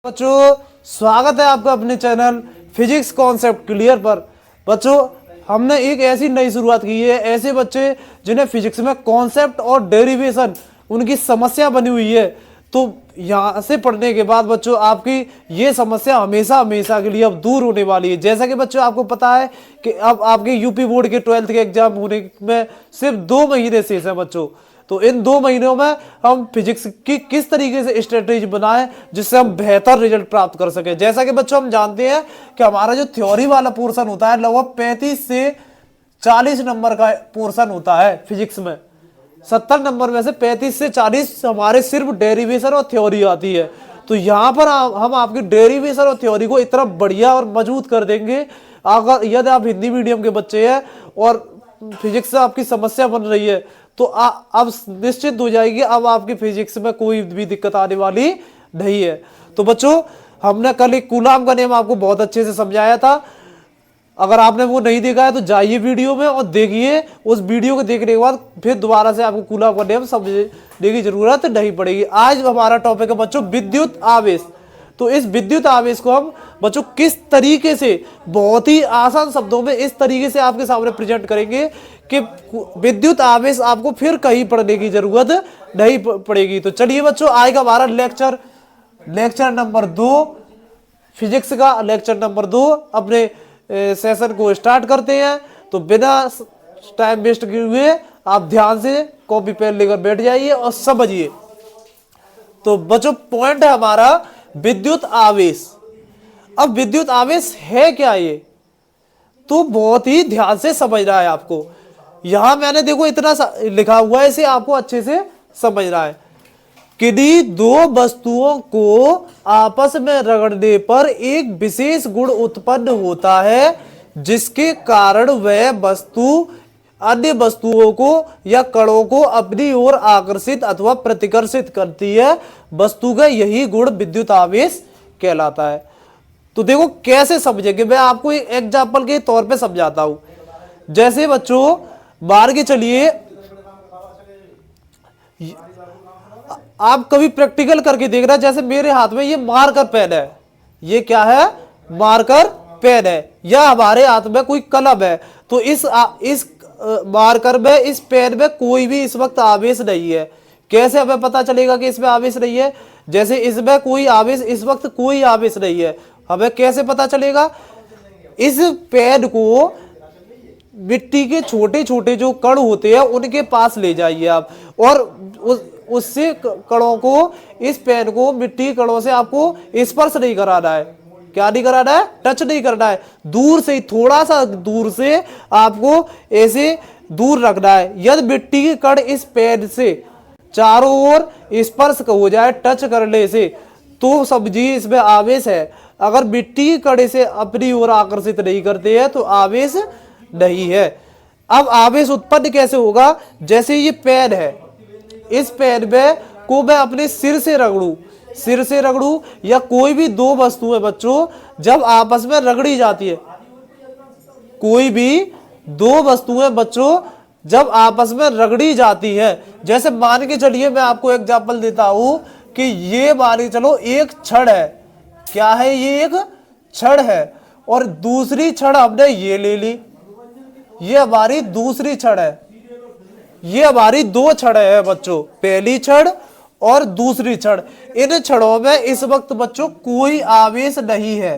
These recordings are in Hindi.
बच्चों स्वागत है आपका अपने चैनल फिजिक्स कॉन्सेप्ट क्लियर पर। बच्चों हमने एक ऐसी नई शुरुआत की है, ऐसे बच्चे जिन्हें फिजिक्स में कॉन्सेप्ट और डेरिवेशन उनकी समस्या बनी हुई है, तो यहाँ से पढ़ने के बाद बच्चों आपकी ये समस्या हमेशा हमेशा के लिए अब दूर होने वाली है। जैसा कि बच्चों आपको पता है कि अब आपके यूपी बोर्ड के 12th के एग्जाम होने में सिर्फ 2 महीने शेष है बच्चों। तो इन 2 महीनों में हम फिजिक्स की किस तरीके से स्ट्रेटेजी बनाएं जिससे हम बेहतर रिजल्ट प्राप्त कर सके। जैसा कि बच्चों हम जानते हैं कि हमारा जो थ्योरी वाला पोर्शन होता है लगभग 35 से 40 नंबर का पोर्शन होता है फिजिक्स में। 70 नंबर में से 35 से 40 हमारे सिर्फ डेरिवेशन और थ्योरी आती है। तो यहाँ पर हम आपकी डेरिवेशन और थ्योरी को इतना बढ़िया और मजबूत कर देंगे। अगर यदि आप हिंदी मीडियम के बच्चे हैं और फिजिक्स से आपकी समस्या बन रही है तो अब निश्चित हो जाएगी, अब आपकी फिजिक्स में कोई भी दिक्कत आने वाली नहीं है। तो बच्चों हमने कल एक कूलाम का नियम आपको बहुत अच्छे से समझाया था। अगर आपने वो नहीं देखा है तो जाइए वीडियो में और देखिए। उस वीडियो को देखने के बाद फिर दोबारा से आपको कूलाम का नियम समझने की जरूरत नहीं पड़ेगी। आज हमारा टॉपिक है बच्चों विद्युत आवेश। तो इस विद्युत आवेश को हम बच्चों किस तरीके से बहुत ही आसान शब्दों में इस तरीके से आपके सामने प्रेजेंट करेंगे कि विद्युत आवेश आपको फिर कहीं पढ़ने की जरूरत नहीं पड़ेगी। तो चलिए बच्चों आएगा हमारा लेक्चर नंबर 2, फिजिक्स का लेक्चर नंबर 2। अपने सेशन को स्टार्ट करते हैं। तो बिना टाइम वेस्ट किए हुए आप ध्यान से कॉपी पेन लेकर बैठ जाइए और समझिए। तो बच्चों पॉइंट है हमारा विद्युत आवेश। अब विद्युत आवेश है क्या ये, तो बहुत ही ध्यान से समझना है आपको। यहां मैंने देखो इतना लिखा हुआ है, इसे आपको अच्छे से समझना है। किन्हीं दो वस्तुओं को आपस में रगड़ने पर एक विशेष गुण उत्पन्न होता है जिसके कारण वह वस्तु अन्य वस्तुओं को या कणों को अपनी ओर आकर्षित अथवा प्रतिकर्षित करती है। वस्तु का यही गुण विद्युत आवेश कहलाता है। तो देखो कैसे समझेंगे, मैं आपको एक एग्जांपल के तौर पे समझाता हूं। जैसे बच्चों मान के चलिए आप कभी प्रैक्टिकल करके देख रहे हैं। जैसे मेरे हाथ में ये मार्कर पेन है, ये क्या है, मार्कर पेन है, या हमारे हाथ में कोई कलम है। तो इस मार्कर में, इस पेन में कोई भी इस वक्त आवेश नहीं है। कैसे हमें पता चलेगा कि इसमें आवेश नहीं है? जैसे इसमें कोई आवेश, इस वक्त कोई आवेश नहीं है, हमें कैसे पता चलेगा? इस पेन को मिट्टी के छोटे छोटे जो कण होते हैं उनके पास ले जाइए आप, और उससे कणों को, इस पेन को मिट्टी कणों से आपको स्पर्श नहीं कराना है। क्या नहीं कराना है? टच नहीं करना है। दूर से, थोड़ा सा दूर से आपको ऐसे दूर रखना है। यदि मिट्टी के कण इस पेन से चारों ओर स्पर्श हो जाए टच करने से, तो समझिए इसमें आवेश है। अगर मिट्टी के कण से अपनी ओर आकर्षित नहीं करते हैं तो आवेश नहीं है। अब आवेश उत्पन्न कैसे होगा? जैसे ये पेन है, इस पेन में को मैं अपने सिर से रगड़ू या कोई भी दो वस्तुएं बच्चों जब आपस में रगड़ी जाती है, कोई भी दो वस्तुएं बच्चों जब आपस में रगड़ी जाती है, जैसे मान के चलिए मैं आपको एग्जांपल देता हूं कि ये मान के चलो एक छड़ है। क्या है? ये एक छड़ है, और दूसरी छड़ हमने ये ले ली, ये हमारी दूसरी छड़ है। ये हमारी 2 छड़ें हैं बच्चों, पहली छड़ और दूसरी छड़। इन छड़ों में इस वक्त बच्चों कोई आवेश नहीं है।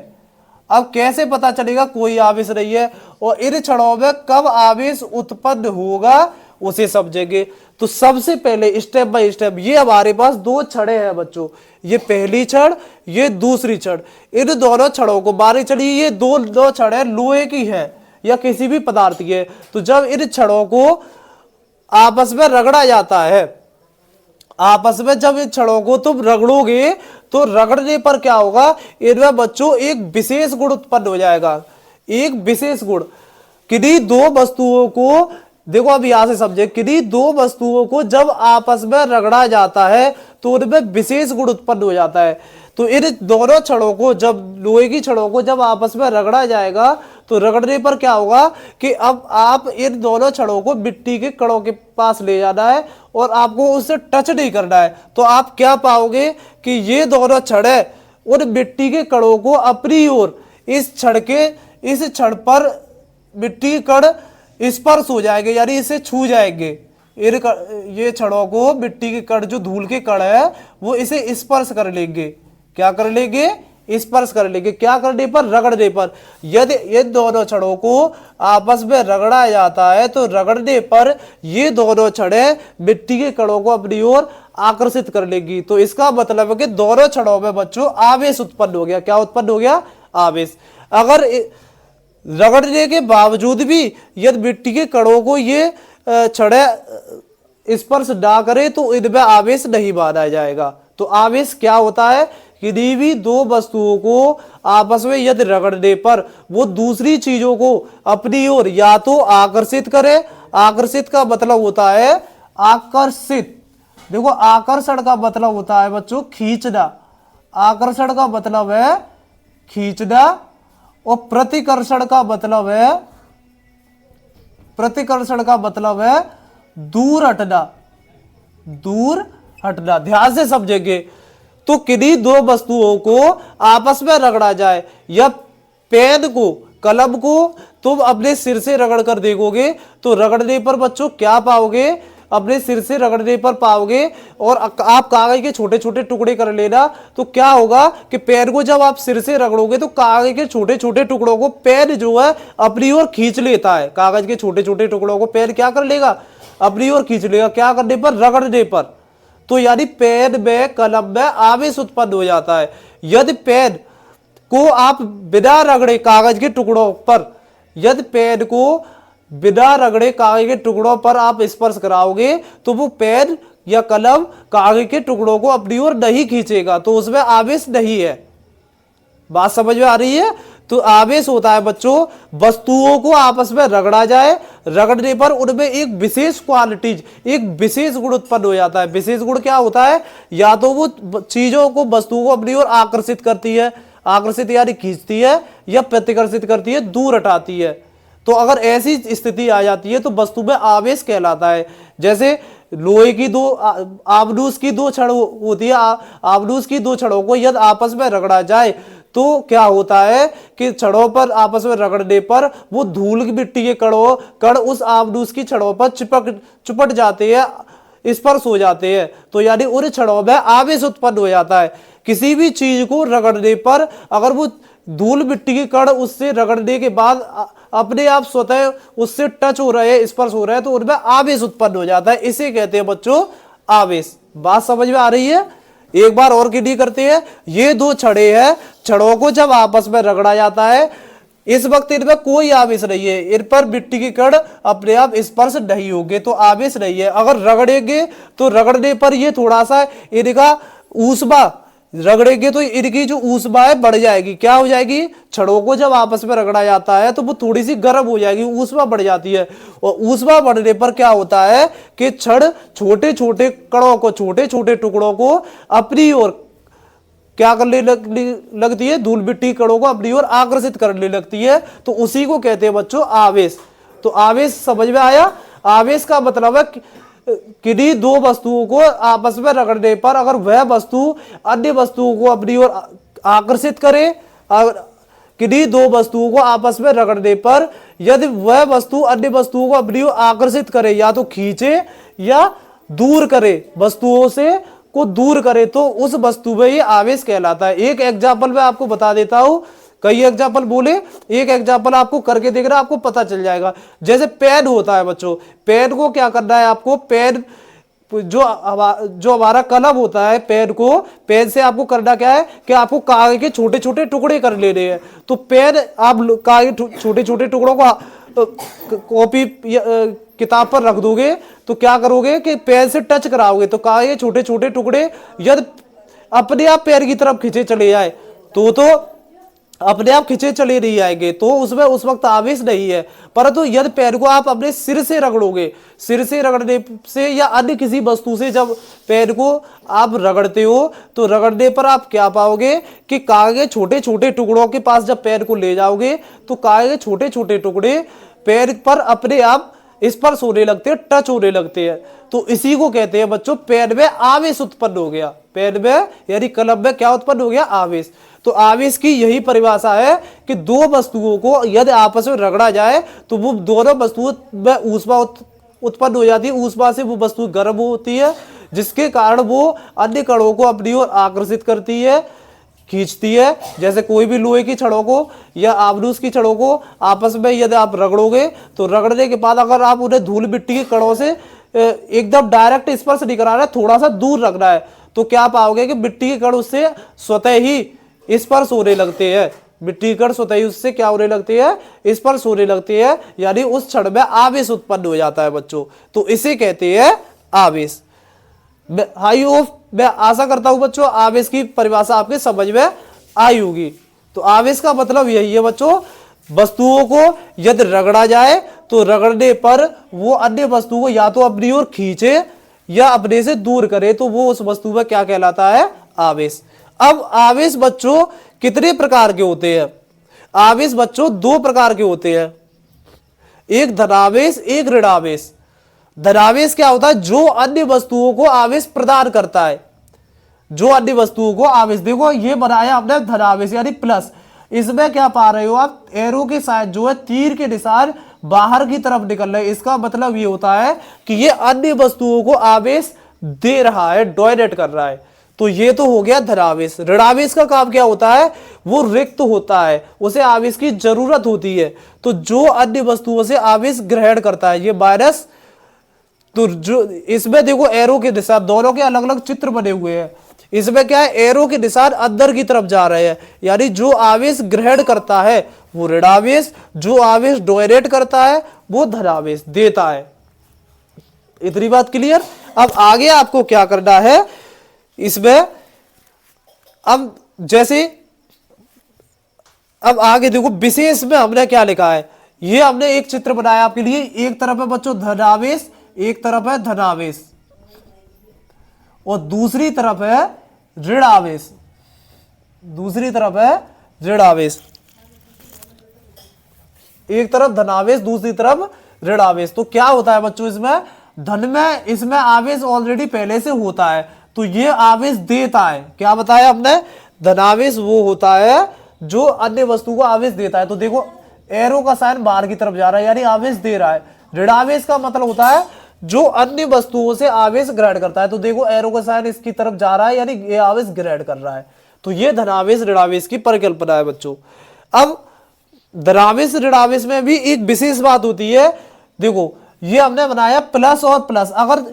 अब कैसे पता चलेगा कोई आवेश नहीं है, और इन छड़ों में कब आवेश उत्पन्न होगा उसे समझेंगे। तो सबसे पहले स्टेप बाय स्टेप, ये हमारे पास 2 छड़ें हैं बच्चों, ये पहली छड़, ये दूसरी छड़। इन दोनों छड़ों को मारे चलिए, ये दो छड़ें लोहे की है या किसी भी पदार्थ की है। तो जब इन छड़ों को आपस में रगड़ा जाता है, आपस में जब इन छड़ों को तुम रगड़ोगे तो रगड़ने पर क्या होगा, इनमें बच्चों एक विशेष गुण उत्पन्न हो जाएगा। एक विशेष गुण, किन्हीं दो वस्तुओं को, देखो अब यहां से समझे, किन्हीं दो वस्तुओं को जब आपस में रगड़ा जाता है तो उनमें विशेष गुण उत्पन्न हो जाता है। तो इन दोनों छड़ों को, जब लोहे की छड़ों को जब आपस में रगड़ा जाएगा तो रगड़ने पर क्या होगा कि अब आप इन दोनों छड़ों को मिट्टी के कणों के पास ले जाना है और आपको उससे टच नहीं करना है। तो आप क्या पाओगे कि ये दोनों छड़ें उन मिट्टी के कणों को अपनी ओर इस क्षण पर मिट्टी के कण स्पर्श हो जाएंगे, यानी इसे छू जाएंगे। ये क्षणों को मिट्टी के कण, जो धूल के कण है, वो इसे स्पर्श कर लेंगे। क्या कर लेंगे? स्पर्श कर लेंगे। क्या करने पर? रगड़ने पर। यदि इन दोनों क्षणों को आपस में रगड़ा जाता है तो रगड़ने पर ये दोनों क्षणें मिट्टी के कणों को अपनी ओर आकर्षित कर लेगी। तो इसका मतलब है कि दोनों क्षणों में बच्चों आवेश उत्पन्न हो गया। क्या उत्पन्न हो गया? आवेश। अगर रगड़ने के बावजूद भी यदि मिट्टी के कणों को ये क्षणें स्पर्श ना करे तो इनमें आवेश नहीं माना जाएगा। तो आवेश क्या होता है? किसी भी दो वस्तुओं को आपस में यदि रगड़ने पर वो दूसरी चीजों को अपनी ओर या तो आकर्षित करे। आकर्षित का मतलब होता है आकर्षित। देखो, आकर्षण का मतलब होता है बच्चों खींचना। आकर्षण का मतलब है खींचना और प्रतिकर्षण का मतलब है दूर हटना। दूर हटना। ध्यान से समझेंगे। तो किन्हीं दो वस्तुओं को आपस में रगड़ा जाए, या पेन को, कलम को तुम अपने सिर से रगड़ कर देखोगे तो रगड़ने पर बच्चों क्या पाओगे? अपने सिर से रगड़ने पर पाओगे। और आप कागज के छोटे छोटे टुकड़े कर लेना तो क्या होगा कि पेन को जब आप सिर से रगड़ोगे तो कागज के छोटे छोटे टुकड़ों को पेन जो है अपनी ओर खींच लेता है। कागज के छोटे छोटे टुकड़ों को पेन क्या कर लेगा? अपनी ओर खींच लेगा। क्या करने पर? रगड़ने पर। तो यानी पेन में, कलम में आवेश उत्पन्न हो जाता है। यदि पेन को आप बिना रगड़े कागज के टुकड़ों पर, यदि पेन को बिना रगड़े कागज के टुकड़ों पर आप स्पर्श कराओगे तो वो पेन या कलम कागज के टुकड़ों को अपनी ओर नहीं खींचेगा, तो उसमें आवेश नहीं है। बात समझ में आ रही है? तो आवेश होता है बच्चों वस्तुओं को आपस में रगड़ा जाए, रगड़ने पर उनमें एक विशेष क्वालिटीज, एक विशेष गुण उत्पन्न हो जाता है। विशेष गुण क्या होता है? या तो वो चीजों को, वस्तुओं को अपनी ओर आकर्षित करती है, आकर्षित यानी खींचती है, या प्रतिकर्षित करती है, दूर हटाती है। तो अगर ऐसी स्थिति आ जाती है तो वस्तु में आवेश कहलाता है। जैसे लोहे की दो आबनूस की दो छड़ होती है। आबनूस की दो छड़ों को यदि आपस में रगड़ा जाए तो क्या होता है कि छड़ों पर आपस में रगड़ने पर वो धूल की मिट्टी के कण उस आबनूस की छड़ों पर चिपट जाते हैं, स्पर्श हो जाते हैं। तो यानी उन छड़ों में आवेश उत्पन्न हो जाता है। किसी भी चीज को रगड़ने पर अगर वो धूल मिट्टी के कण उससे रगड़ने के बाद अपने आप स्वतः उससे टच हो रहे हैं, स्पर्श हो रहे हैं, तो उनमें आवेश उत्पन्न हो जाता है। इसे कहते हैं बच्चों आवेश। बात समझ में आ रही है? एक बार और क्लियर करते हैं। ये दो छड़े हैं, छड़ों को जब आपस में रगड़ा जाता है इस वक्त इनमें कोई आवेश नहीं है, इन पर मिट्टी के कण अपने आप स्पर्श नहीं होंगे, तो आवेश नहीं है। अगर रगड़ेंगे तो रगड़ने पर ये थोड़ा सा इनका ऊष्मा, रगड़ेंगे तो इनकी जो ऊष्मा है बढ़ जाएगी। क्या हो जाएगी? छड़ों को जब आपस में रगड़ा जाता है तो वो थोड़ी सी गर्म हो जाएगी, ऊष्मा बढ़ जाती है। और ऊष्मा बढ़ने पर क्या होता है कि छड़ छोटे छोटे कणों को, छोटे छोटे टुकड़ों को अपनी ओर क्या करने लगती है? धूल मिट्टी कणों को अपनी ओर आकर्षित करने लगती है। तो उसी को कहते हैं बच्चों आवेश। तो आवेश समझ में आया? आवेश का मतलब है किन्हीं दो वस्तुओं को आपस में रगड़ने पर अगर वह वस्तु अन्य वस्तुओं को अपनी ओर आकर्षित करे, किन्हीं दो वस्तुओं को आपस में रगड़ने पर यदि वह वस्तु अन्य वस्तुओं को अपनी ओर आकर्षित करे, या तो खींचे या दूर करे, वस्तुओं से को दूर करे, तो उस वस्तु में ये आवेश कहलाता है। एक एग्जाम्पल मैं आपको बता देता हूं। कई एग्जाम्पल बोले, एक एग्जाम्पल आपको करके देख रहा, आपको पता चल जाएगा। जैसे पेन होता है बच्चों, पेन को क्या करना है आपको? पेन जो हमारा कलम होता है, पेन से आपको करना क्या है कि आपको कागज के छोटे छोटे टुकड़े कर लेने हैं। तो पेन आप कागज छोटे छोटे टुकड़ों को कॉपी किताब पर रख दोगे तो क्या करोगे कि पेन से टच कराओगे तो कागज के छोटे छोटे टुकड़े यदि अपने आप पेन की तरफ खींचे चले जाए तो अपने आप खींचे चले नहीं आएंगे, तो उसमें उस वक्त आवेश नहीं है। परंतु यदि पेन को आप अपने सिर से रगड़ोगे, सिर से रगड़ने से या अन्य किसी वस्तु से जब पेन को आप रगड़ते हो तो रगड़ने पर आप क्या पाओगे कि कागज के छोटे छोटे टुकड़ों के पास जब पेन को ले जाओगे तो कागज के छोटे छोटे टुकड़े पेन पर अपने आप स्पर्श होने लगते हैं, टच होने लगते हैं। तो इसी को कहते हैं बच्चों पेन में आवेश उत्पन्न हो गया। पेन में यानी कलम में क्या उत्पन्न हो गया, आवेश। तो आवेश की यही परिभाषा है कि दो वस्तुओं को यदि आपस में रगड़ा जाए तो वो दोनों वस्तुओं में ऊष्मा उत्पन्न हो जाती है, ऊष्मा से वो वस्तु गर्म होती है, जिसके कारण वो अन्य कणों को अपनी ओर आकर्षित करती है, खींचती है। जैसे कोई भी लोहे की छड़ों को या आबनूस की छड़ों को आपस में यदि आप रगड़ोगे तो रगड़ने के बाद अगर आप उन्हें धूल मिट्टी के कणों से एकदम डायरेक्ट स्पर्श नहीं कराना है, थोड़ा सा दूर रखना है, तो क्या पाओगे कि मिट्टी के कण उससे स्वतः ही स्पर्श होने लगते हैं। मिट्टी के कण स्वतः ही उससे क्या होने लगते हैं, स्पर्श होने लगते हैं, यानी उस क्षण में आवेश उत्पन्न हो जाता है बच्चों। तो इसे कहते हैं आवेश। मैं आशा करता हूं बच्चों आवेश की परिभाषा आपके समझ में आई होगी। तो आवेश का मतलब यही है बच्चों, वस्तुओं को यदि रगड़ा जाए तो रगड़ने पर वो अन्य वस्तु को या तो अपनी ओर खींचे या अपने से दूर करे, तो वो उस वस्तु में क्या कहलाता है, आवेश। अब आवेश बच्चों कितने प्रकार के होते हैं? आवेश बच्चों दो प्रकार के होते हैं, एक धनावेश, एक ऋणावेश। धनावेश क्या होता है, जो अन्य वस्तुओं को आवेश प्रदान करता है, जो अन्य वस्तुओं को आवेश, देखो ये बनाया हमने धनावेश यानी प्लस। इसमें क्या पा रहे हो आप, एरो के साथ जो है तीर के निशान बाहर की तरफ निकल रहे हैं। इसका मतलब ये होता है कि ये अन्य वस्तुओं को आवेश दे रहा है, डोनेट कर रहा है। तो ये तो हो गया धनावेश। ऋणावेश का काम क्या होता है, वो रिक्त होता है, उसे आवेश की जरूरत होती है। तो जो अन्य वस्तुओं से आवेश ग्रहण करता है, ये माइनस। तो जो इसमें देखो एरो के निशान, दोनों के अलग अलग चित्र बने हुए हैं। इसमें क्या है, एरो के निशान अंदर की तरफ जा रहे हैं, यानी जो आवेश ग्रहण करता है वो ऋणावेश, जो आवेश डोनेट करता है वो धनावेश देता है। इतनी बात क्लियर। अब आगे आपको क्या करना है इसमें, अब जैसे अब आगे देखो विशेष में हमने क्या लिखा है, ये हमने एक चित्र बनाया आपके लिए। एक तरफ है बच्चों धनावेश, एक तरफ है धनावेश, और दूसरी तरफ है ऋणावेश, दूसरी तरफ है ऋणावेश। एक तरफ धनावेश, दूसरी तरफ ऋणावेश। तो क्या होता है बच्चों, इसमें धन में इसमें आवेश ऑलरेडी पहले से होता है, तो ये आवेश देता है। क्या बताया हमने, धनावेश वो होता है जो अन्य वस्तु को आवेश देता है। तो देखो एरो का साइन बाहर की तरफ जा रहा है, यानी आवेश दे रहा है। ऋणावेश का मतलब होता है जो अन्य वस्तुओं से आवेश ग्रहण करता है। तो देखो एरो का साइन इसकी तरफ जा रहा है, यानी ये आवेश ग्रहण कर रहा है। तो ये धनावेश ऋणावेश की परिकल्पना है बच्चों। अब धनावेश ऋणावेश में भी एक विशेष बात होती है। देखो ये हमने बनाया प्लस और प्लस, अगर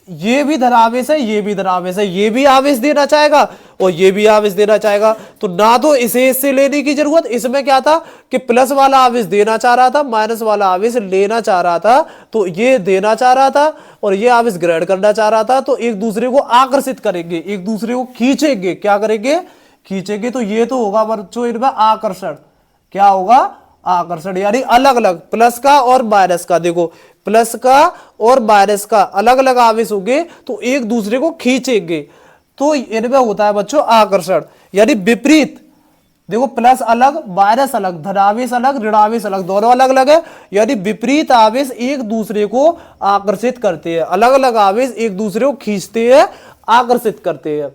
ये भी धनावेश है, ये भी धनावेश है, ये भी आवेश देना चाहेगा और ये भी आवेश देना चाहेगा, तो ना तो इसे इससे लेने की जरूरत। इसमें क्या था कि प्लस वाला आवेश देना चाह रहा था, माइनस वाला आवेश लेना चाह रहा था। तो ये देना चाह रहा था और ये आवेश ग्रहण करना चाह रहा था, तो एक दूसरे को आकर्षित करेंगे, एक दूसरे को खींचेंगे। क्या करेंगे, खींचेंगे। तो ये तो होगा बच्चों इनमें आकर्षण। क्या होगा, आकर्षण, यानी अलग अलग प्लस का और माइनस का। देखो प्लस का और माइनस का अलग अलग आवेश होंगे तो एक दूसरे को खींचेंगे, तो इनमें होता है बच्चों आकर्षण। यानी विपरीत, देखो प्लस अलग माइनस अलग, धनावेश अलग ऋणावेश अलग, दोनों अलग अलग है, यानी विपरीत आवेश एक दूसरे को आकर्षित करते हैं। अलग अलग आवेश एक दूसरे को खींचते हैं, आकर्षित करते हैं।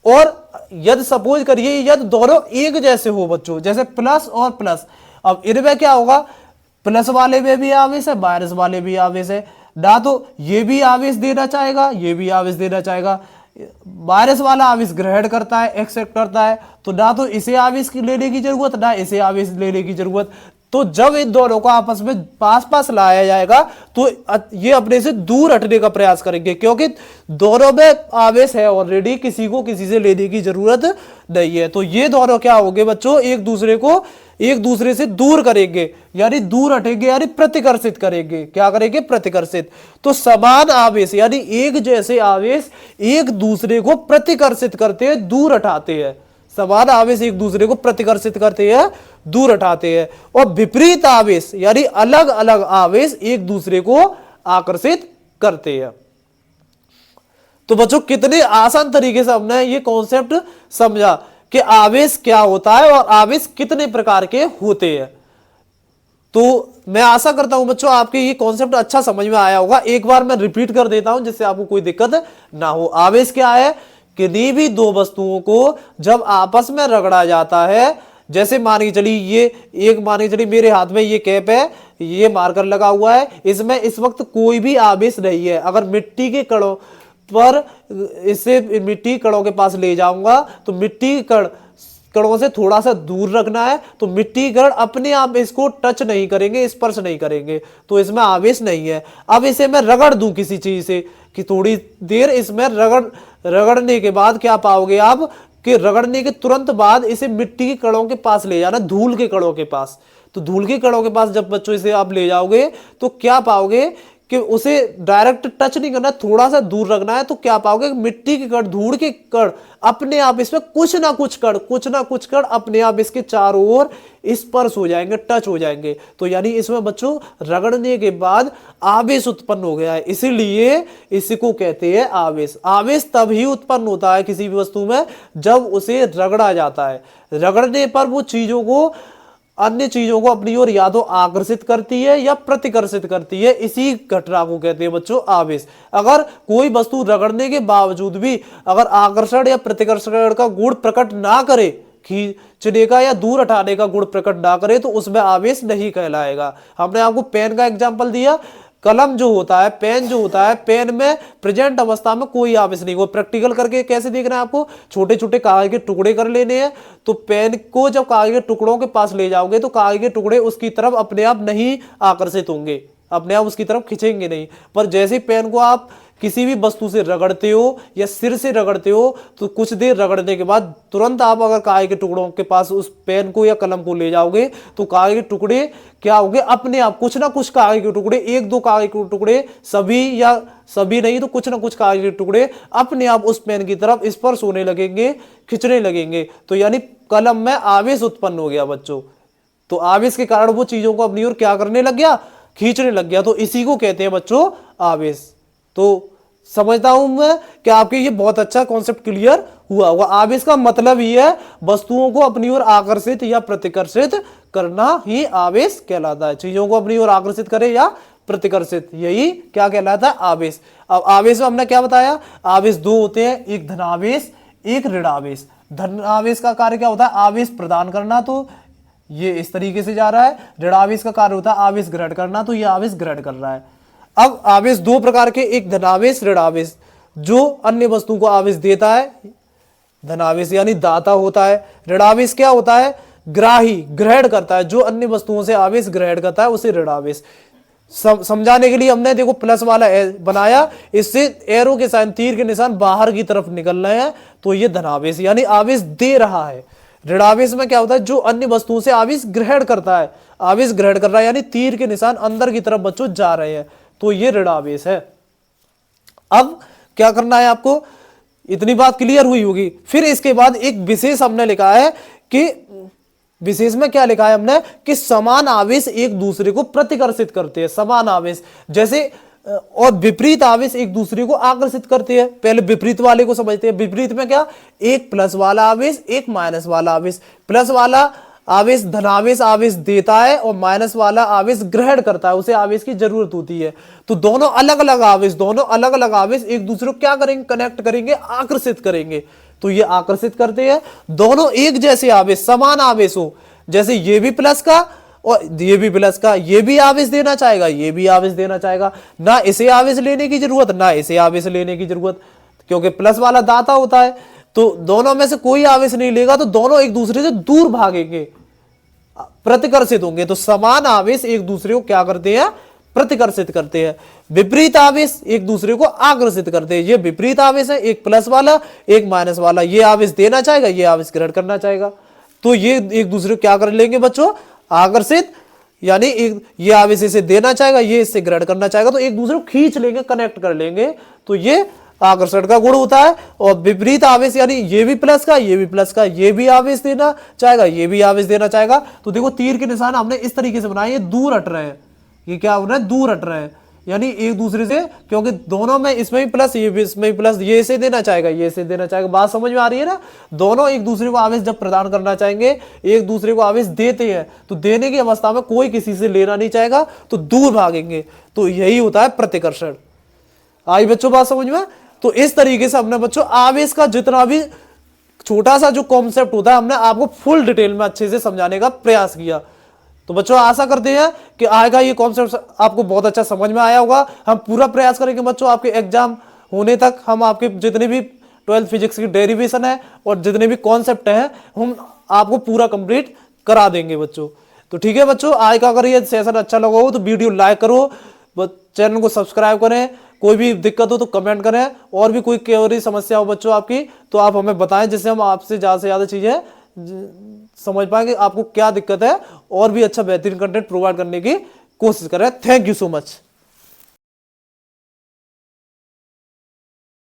और यदि सपोज करिए यदि दोनों एक जैसे हो बच्चों, जैसे प्लस और प्लस, अब इनमें क्या होगा, प्लस वाले में भी आवेश है, माइनस वाले भी आवेश है। ना तो ये भी आवेश देना चाहेगा, ये भी आवेश देना चाहेगा। माइनस वाला आवेश ग्रहण करता है, एक्सेप्ट करता है, तो ना तो इसे आवेश लेने की जरूरत, ना इसे आवेश लेने की जरूरत। तो जब इन दोनों को आपस में पास पास लाया जाएगा तो ये अपने से दूर हटने का प्रयास करेंगे, क्योंकि दोनों में आवेश है ऑलरेडी, किसी को किसी से लेने की जरूरत नहीं है। तो ये दोनों क्या होंगे बच्चों, एक दूसरे को एक दूसरे से दूर करेंगे, यानी दूर हटेंगे, यानी प्रतिकर्षित करेंगे। क्या करेंगे, प्रतिकर्षित। तो समान आवेश यानी एक जैसे आवेश एक दूसरे को प्रतिकर्षित करते हैं, दूर हटाते हैं। समान आवेश एक दूसरे को प्रतिकर्षित करते हैं, दूर हटाते हैं। और विपरीत आवेश यानी अलग अलग आवेश एक दूसरे को आकर्षित करते हैं। तो बच्चों कितने आसान तरीके से हमने ये कॉन्सेप्ट समझा कि आवेश क्या होता है और आवेश कितने प्रकार के होते हैं। तो मैं आशा करता हूं बच्चों आपके ये कॉन्सेप्ट अच्छा समझ में आया होगा। एक बार मैं रिपीट कर देता हूं जिससे आपको कोई दिक्कत ना हो। आवेश क्या है किन्हीं भी दो वस्तुओं को जब आपस में रगड़ा जाता है, जैसे मान के चलिए मान के चलिए मेरे हाथ में ये कैप है, ये मार्कर लगा हुआ है, इसमें इस वक्त कोई भी आवेश नहीं है। अगर मिट्टी के कणों पर इसे मिट्टी कणों के पास ले जाऊंगा तो मिट्टी कणों से थोड़ा सा दूर रखना है, तो मिट्टी कण अपने आप इसको टच नहीं करेंगे, स्पर्श नहीं करेंगे, तो इसमें आवेश नहीं है। अब इसे मैं रगड़ दूं किसी चीज से कि थोड़ी देर इसमें रगड़ने के बाद क्या पाओगे आप कि रगड़ने के तुरंत बाद इसे मिट्टी के कणों के पास ले जाना, धूल के कणों के पास। तो धूल के कणों के पास जब बच्चों इसे आप ले जाओगे तो क्या पाओगे कि उसे डायरेक्ट टच नहीं करना, थोड़ा सा दूर रखना है, तो क्या पाओगे मिट्टी के कण, धूल के कण अपने आप इसमें कुछ ना कुछ कण अपने आप इसके चारों ओर स्पर्श हो जाएंगे, टच हो जाएंगे। तो यानी इसमें बच्चों रगड़ने के बाद आवेश उत्पन्न हो गया है, इसीलिए इसको कहते हैं आवेश। आवेश तभी उत्पन्न होता है किसी भी वस्तु में जब उसे रगड़ा जाता है। रगड़ने पर वो अन्य चीजों को अपनी ओर या तो आकर्षित करती है या प्रतिकर्षित करती है, इसी घटना को कहते हैं बच्चों आवेश। अगर कोई वस्तु रगड़ने के बावजूद भी अगर आकर्षण या प्रतिकर्षण का गुण प्रकट ना करे, खींचने का या दूर हटाने का गुण प्रकट ना करे, तो उसमें आवेश नहीं कहलाएगा। हमने आपको पेन का एग्जाम्पल दिया, कलम जो होता है, पेन जो होता है, पेन में प्रेजेंट अवस्था में कोई आवेश नहीं। वो प्रैक्टिकल करके कैसे देखना है आपको, छोटे छोटे कागज के टुकड़े कर लेने हैं, तो पेन को जब कागज के टुकड़ों के पास ले जाओगे तो कागज के टुकड़े उसकी तरफ अपने आप नहीं आकर्षित होंगे, अपने आप उसकी तरफ खींचेंगे नहीं। पर जैसे ही पेन को आप किसी भी वस्तु से रगड़ते हो या सिर से रगड़ते हो, तो कुछ देर रगड़ने के बाद तुरंत आप अगर कागज के टुकड़ों के पास उस पेन को या कलम को ले जाओगे तो कागज के टुकड़े क्या होंगे, अपने आप कुछ ना कुछ कागज के टुकड़े, एक दो कागज के टुकड़े, सभी या सभी नहीं तो कुछ ना कुछ कागज के टुकड़े अपने आप उस पेन की तरफ स्पर्श होने लगेंगे, खिंचने लगेंगे। तो यानी कलम में आवेश उत्पन्न हो गया बच्चों। तो आवेश के कारण वो चीजों को अपनी ओर क्या करने लग गया, खींचने लग गया। तो इसी को कहते हैं बच्चों आवेश। तो समझता हूं मैं कि आपके ये बहुत अच्छा कॉन्सेप्ट क्लियर हुआ होगा। आवेश का मतलब ही है वस्तुओं को अपनी ओर आकर्षित या प्रतिकर्षित करना ही आवेश कहलाता है। चीजों को अपनी ओर आकर्षित करे या प्रतिकर्षित, यही क्या कहलाता है आवेश। अब आवेश में हमने क्या बताया, आवेश दो होते हैं, एक धनावेश एक ऋणावेश। धनावेश का कार्य क्या होता है, आवेश प्रदान करना, तो ये इस तरीके से जा रहा है। ऋणावेश का कार्य होता है आवेश ग्रहण करना, तो ये आवेश ग्रहण कर रहा है। अब आवेश दो प्रकार के, एक धनावेश ऋणावेश, जो अन्य वस्तु को आवेश देता है, धनावेश यानी दाता होता है। ऋणावेश क्या होता है, ग्राही, ग्रहण करता है, जो अन्य वस्तुओं से आवेश ग्रहण करता है उसे ऋणावेश। समझाने के लिए हमने देखो प्लस वाला बनाया, इससे एरो के साइन, तीर के निशान बाहर की तरफ निकल रहे हैं, तो ये धनावेश यानी आवेश दे रहा है। ऋणावेश में क्या होता है, जो अन्य वस्तुओं से आवेश ग्रहण करता है, आवेश ग्रहण कर रहा है, यानी तीर के निशान अंदर की तरफ बच्चों जा रहे हैं, तो ये ऋणावेश है। अब क्या करना है आपको, इतनी बात क्लियर हुई होगी। फिर इसके बाद एक विशेष हमने लिखा है कि विशेष में क्या लिखा है हमने कि समान आवेश एक दूसरे को प्रतिकर्षित करते हैं। समान आवेश जैसे और विपरीत आवेश एक दूसरे को आकर्षित करते हैं। पहले विपरीत वाले को समझते हैं। विपरीत में क्या, एक प्लस वाला आवेश एक माइनस वाला आवेश। प्लस वाला आवेश धनावेश आवेश देता है और माइनस वाला आवेश ग्रहण करता है, उसे आवेश की जरूरत होती है। तो दोनों अलग अलग आवेश एक दूसरे को क्या करेंगे, कनेक्ट करेंगे, आकर्षित करेंगे। तो ये आकर्षित करते हैं दोनों एक जैसे आवेश, समान आवेश हो। जैसे ये भी प्लस का और ये भी प्लस का, ये भी आवेश देना चाहेगा, ये भी आवेश देना चाहेगा, ना इसे आवेश लेने की जरूरत ना इसे आवेश लेने की जरूरत, क्योंकि प्लस वाला दाता होता है। तो दोनों में से कोई आवेश नहीं लेगा तो दोनों एक दूसरे से दूर भागेंगे, प्रतिकर्षित होंगे। तो समान आवेश एक दूसरे को क्या करते हैं, प्रतिकर्षित करते हैं। विपरीत आवेश एक दूसरे को आकर्षित करते हैं। ये विपरीत आवेश है, एक प्लस वाला एक माइनस वाला, ये आवेश देना चाहेगा, ये आवेश ग्रहण करना चाहेगा। तो ये एक दूसरे को क्या कर लेंगे बच्चों, आकर्षित, यानी ये आवेश इसे देना चाहेगा, ये इससे ग्रहण करना चाहेगा, तो एक दूसरे को खींच लेंगे, कनेक्ट कर लेंगे। तो ये आकर्षण का गुण होता है। और विपरीत आवेश यानी ये भी प्लस का ये भी प्लस का, ये भी आवेश देना चाहेगा, ये भी आवेश देना चाहेगा। तो देखो तीर के निशान हमने इस तरीके से बनाए, ये दूर हट रहे हैं, ये क्या हो रहा है, दूर हट रहे हैं, यानी एक दूसरे से, क्योंकि दोनों में इसमें भी प्लस ये भी इसमें भी प्लस, ये इसे देना चाहेगा, ये इसे देना चाहेगा। बात समझ में आ रही है ना। दोनों एक दूसरे को आवेश जब प्रदान करना चाहेंगे, एक दूसरे को आवेश देते हैं, तो देने की अवस्था में कोई किसी से लेना नहीं चाहेगा, तो दूर भागेंगे। तो यही होता है प्रतिकर्षण। आई बच्चों बात समझ में। तो इस तरीके से अपने बच्चों आप इसका जितना भी छोटा सा जो कॉन्सेप्ट होता है हमने आपको फुल डिटेल में अच्छे से समझाने का प्रयास किया। तो बच्चों आशा करते हैं कि आएगा ये कॉन्सेप्ट आपको बहुत अच्छा समझ में आया होगा। हम पूरा प्रयास करेंगे बच्चों आपके एग्जाम होने तक हम आपके जितने भी 12th फिजिक्स की डेरिवेशन है और जितने भी कॉन्सेप्ट हैं हम आपको पूरा कंप्लीट करा देंगे बच्चों। तो ठीक है बच्चों, आज का अगर ये सेशन अच्छा लगा हो तो वीडियो लाइक करो, चैनल को सब्सक्राइब करें, कोई भी दिक्कत हो तो कमेंट करें, और भी कोई क्वेरी समस्या हो बच्चों आपकी तो आप हमें बताएं, जिससे हम आपसे ज़्यादा से ज़्यादा चीज़ें समझ पाएंगे आपको क्या दिक्कत है और भी अच्छा बेहतरीन कंटेंट प्रोवाइड करने की कोशिश करें। Thank you so much.